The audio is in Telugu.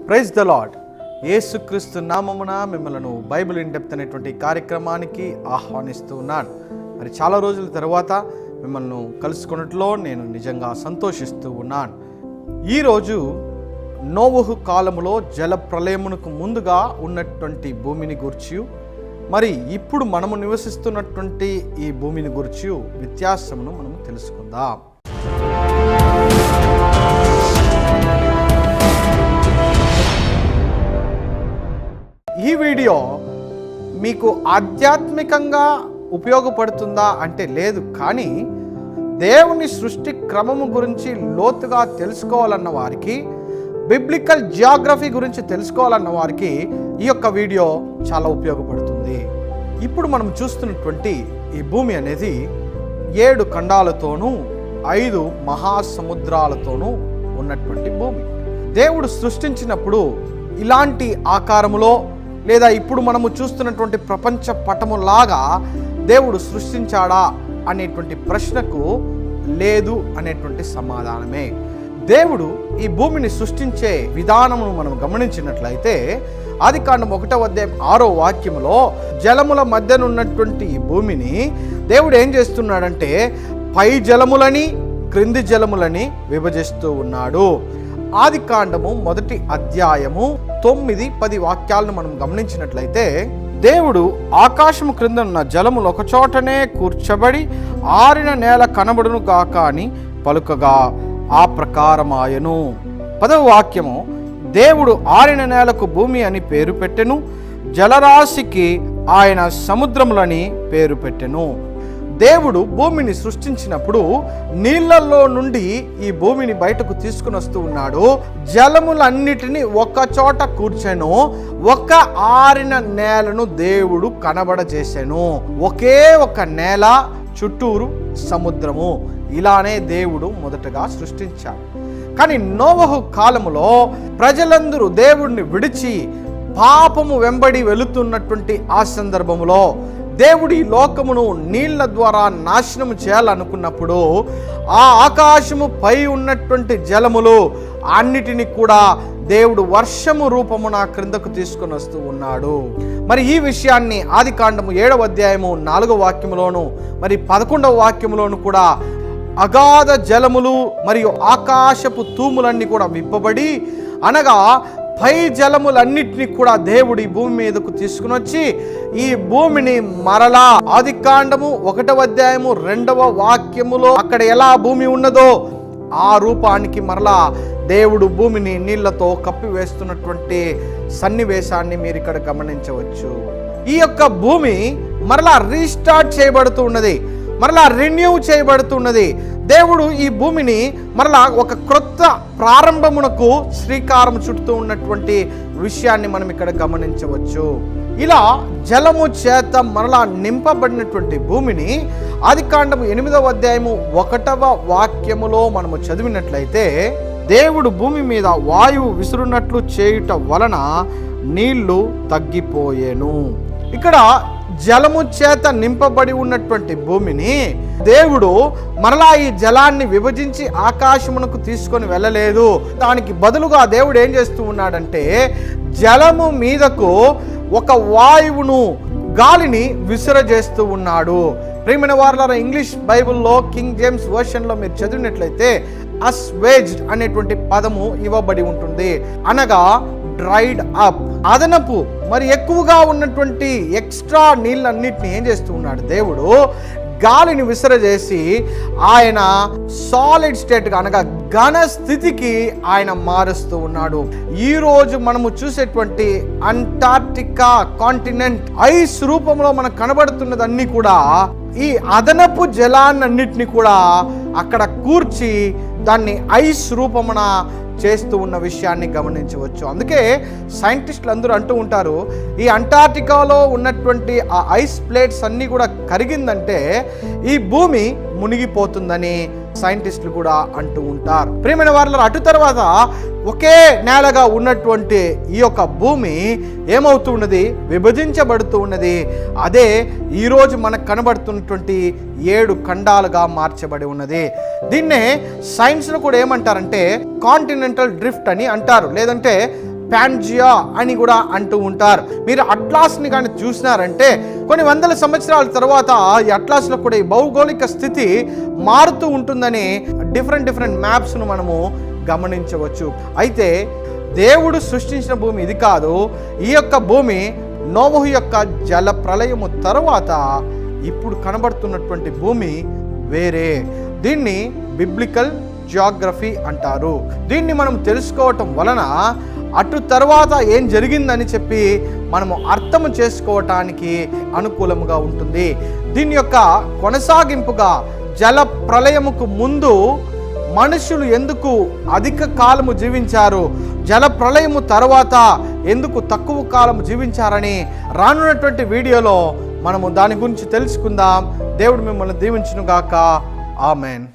Praise the lord. యేసుక్రీస్తు నామమున మిమ్మల్ని బైబిల్ ఇన్ డెప్త్ అనేటువంటి కార్యక్రమానికి ఆహ్వానిస్తూ ఉన్నాను. మరి చాలా రోజుల తర్వాత మిమ్మల్ని కలుసుకున్నట్లో నేను నిజంగా సంతోషిస్తూ ఉన్నాను. ఈరోజు నోవహు కాలములో జల ప్రళయమునకు ముందుగా ఉన్నటువంటి భూమిని గురించి, మరి ఇప్పుడు మనము నివసిస్తున్నటువంటి ఈ భూమిని గురించి వ్యత్యాసమును మనము తెలుసుకుందాం. ఈ వీడియో మీకు ఆధ్యాత్మికంగా ఉపయోగపడుతుందా అంటే లేదు, కానీ దేవుని సృష్టి క్రమము గురించి లోతుగా తెలుసుకోవాలన్న వారికి, బిబ్లికల్ జియోగ్రఫీ గురించి తెలుసుకోవాలన్న వారికి ఈ యొక్క వీడియో చాలా ఉపయోగపడుతుంది. ఇప్పుడు మనం చూస్తున్నటువంటి ఈ భూమి అనేది 7 ఖండాలతోనూ 5 మహాసముద్రాలతోనూ ఉన్నటువంటి భూమి. దేవుడు సృష్టించినప్పుడు ఇలాంటి ఆకారములో లేదా ఇప్పుడు మనము చూస్తున్నటువంటి ప్రపంచ పటములాగా దేవుడు సృష్టించాడా అనేటువంటి ప్రశ్నకు లేదు అనేటువంటి సమాధానమే. దేవుడు ఈ భూమిని సృష్టించే విధానమును మనం గమనించినట్లయితే ఆదికాండం 1వ అధ్యాయం 6వ వాక్యములో జలముల మధ్యనున్నటువంటి ఈ భూమిని దేవుడు ఏం చేస్తున్నాడంటే పై జలములని క్రింది జలములని విభజిస్తూ ఉన్నాడు. ఆదికాండము 1వ అధ్యాయము 9-10 వాక్యాలను మనం గమనించినట్లయితే దేవుడు ఆకాశము క్రింద ఉన్న జలములు ఒక చోటనే కూర్చబడి ఆరిన నేల కనబడును గాక అని పలుకగా ఆ ప్రకారమాయను. 10వ వాక్యము దేవుడు ఆరిన నేలకు భూమి అని పేరు పెట్టెను, జలరాశికి ఆయన సముద్రములని పేరు పెట్టెను. దేవుడు భూమిని సృష్టించినప్పుడు నీళ్లలో నుండి ఈ భూమిని బయటకు తీసుకుని వస్తూ ఉన్నాడు. జలములన్నిటినీ ఒక చోట కూర్చెను, ఒక ఆరిన నేలను దేవుడు కనబడజేసెను. ఒకే ఒక నేల, చుట్టూరు సముద్రము. ఇలానే దేవుడు మొదటగా సృష్టించాడు. కానీ నోవహు కాలములో ప్రజలందరూ దేవుడిని విడిచి పాపము వెంబడి వెళుతున్నటువంటి ఆ సందర్భములో దేవుడు ఈ లోకమును నీళ్ల ద్వారా నాశనము చేయాలనుకున్నప్పుడు ఆ ఆకాశము పై ఉన్నటువంటి జలములు అన్నిటిని కూడా దేవుడు వర్షము రూపమున క్రిందకు తీసుకొని వస్తూ ఉన్నాడు. మరి ఈ విషయాన్ని ఆదికాండము 7వ అధ్యాయము 4వ వాక్యములోను మరి 11వ వాక్యములోను కూడా అగాధ జలములు మరియు ఆకాశపు తూములన్నీ కూడా విప్పబడి, అనగా పై జలములన్నిటినీ కూడా దేవుడు ఈ భూమి మీదకు తీసుకుని వచ్చి ఈ భూమిని మరలా ఆదికాండము 1వ అధ్యాయము 2వ వాక్యములో అక్కడ ఎలా భూమి ఉన్నదో ఆ రూపానికి మరలా దేవుడు భూమిని నీళ్లతో కప్పివేస్తున్నటువంటి సన్నివేశాన్ని మీరు ఇక్కడ గమనించవచ్చు. ఈ యొక్క భూమి మరలా రీస్టార్ట్ చేయబడుతూ ఉన్నది, మరలా రెన్యూ చేయబడుతున్నది. దేవుడు ఈ భూమిని మరలా ఒక క్రొత్త ప్రారంభమునకు శ్రీకారం చుడుతూ ఉన్నటువంటి విషయాన్ని మనం ఇక్కడ గమనించవచ్చు. ఇలా జలము చేత మరలా నింపబడినటువంటి భూమిని ఆదికాండము 8వ అధ్యాయము 1వ వాక్యములో మనము చదివినట్లయితే దేవుడు భూమి మీద వాయువు విసురునట్లు చేయుట వలన నీళ్లు తగ్గిపోయేను. ఇక్కడ జలము చేత నింపబడి ఉన్నటువంటి భూమిని దేవుడు మరలా ఈ జలాన్ని విభజించి ఆకాశమునకు తీసుకొని వెళ్ళలేదు. దానికి బదులుగా దేవుడు ఏం చేస్తూ ఉన్నాడంటే జలము మీదకు ఒక వాయువును, గాలిని విసిరజేస్తూ ఉన్నాడు. ప్రియమైన వారలారా, ఇంగ్లీష్ బైబిల్లో కింగ్ జేమ్స్ వర్షన్లో మీరు చదివినట్లయితే అస్వేజ్డ్ అనేటువంటి పదము ఇవ్వబడి ఉంటుంది. అనగా డ్రైడ్ అప్, అదనపు మరి ఎక్కువగా ఉన్నటువంటి ఎక్స్ట్రా నీళ్ళన్నిటిని ఏం చేస్తూ ఉన్నాడు దేవుడు గాలిని విసరజేసి ఆయన సాలిడ్ స్టేట్గా అనగా ఘన స్థితికి ఆయన మారుస్తూ ఉన్నాడు. ఈరోజు మనము చూసేటువంటి అంటార్క్టికా కాంటినెంట్ ఐస్ రూపంలో మనకు కనబడుతున్నదన్నీ కూడా ఈ అదనపు జలాన్నిటిని కూడా అక్కడ కూర్చి దాన్ని ఐస్ రూపమున చేస్తూ ఉన్న విషయాన్ని గమనించవచ్చు. అందుకే సైంటిస్టులు అందరూ అంటూ ఉంటారు, ఈ అంటార్క్టికాలో ఉన్నటువంటి ఆ ఐస్ ప్లేట్స్ అన్నీ కూడా కరిగిందంటే ఈ భూమి మునిగిపోతుందని సైంటిస్టులు కూడా అంటూ ఉంటారు. ప్రియమైన వారలారా, అటు తర్వాత ఒకే నేలగా ఉన్నటువంటి ఈ యొక్క భూమి ఏమవుతూ ఉన్నది, విభజించబడుతూ ఉన్నది. అదే ఈరోజు మనకు కనబడుతున్నటువంటి 7 ఖండాలుగా మార్చబడి ఉన్నది. దీన్నే సైన్స్లో కూడా ఏమంటారంటే కాంటినెంటల్ డ్రిఫ్ట్ అని అంటారు, లేదంటే ప్యాంజియా అని కూడా అంటూ ఉంటారు. మీరు అట్లాస్ని కానీ చూసినారంటే కొన్ని వందల సంవత్సరాల తర్వాత ఈ అట్లాస్లో కూడా ఈ భౌగోళిక స్థితి మారుతూ ఉంటుందని డిఫరెంట్ మ్యాప్స్ను మనము గమనించవచ్చు. అయితే దేవుడు సృష్టించిన భూమి ఇది కాదు. ఈ యొక్క భూమి నోవహు యొక్క జల ప్రళయము తర్వాత ఇప్పుడు కనబడుతున్నటువంటి భూమి వేరే. దీన్ని బిబ్లికల్ జియోగ్రఫీ అంటారు. దీన్ని మనం తెలుసుకోవటం వలన అటు తర్వాత ఏం జరిగిందని చెప్పి మనము అర్థం చేసుకోవటానికి అనుకూలముగా ఉంటుంది. దీని యొక్క కొనసాగింపుగా జల ప్రళయముకు ముందు మనుషులు ఎందుకు అధిక కాలము జీవించారు, జల ప్రళయము తర్వాత ఎందుకు తక్కువ కాలం జీవించారని రానున్నటువంటి వీడియోలో మనము దాని గురించి తెలుసుకుందాం. దేవుడు మిమ్మల్ని దీవించును గాక. ఆమెన్.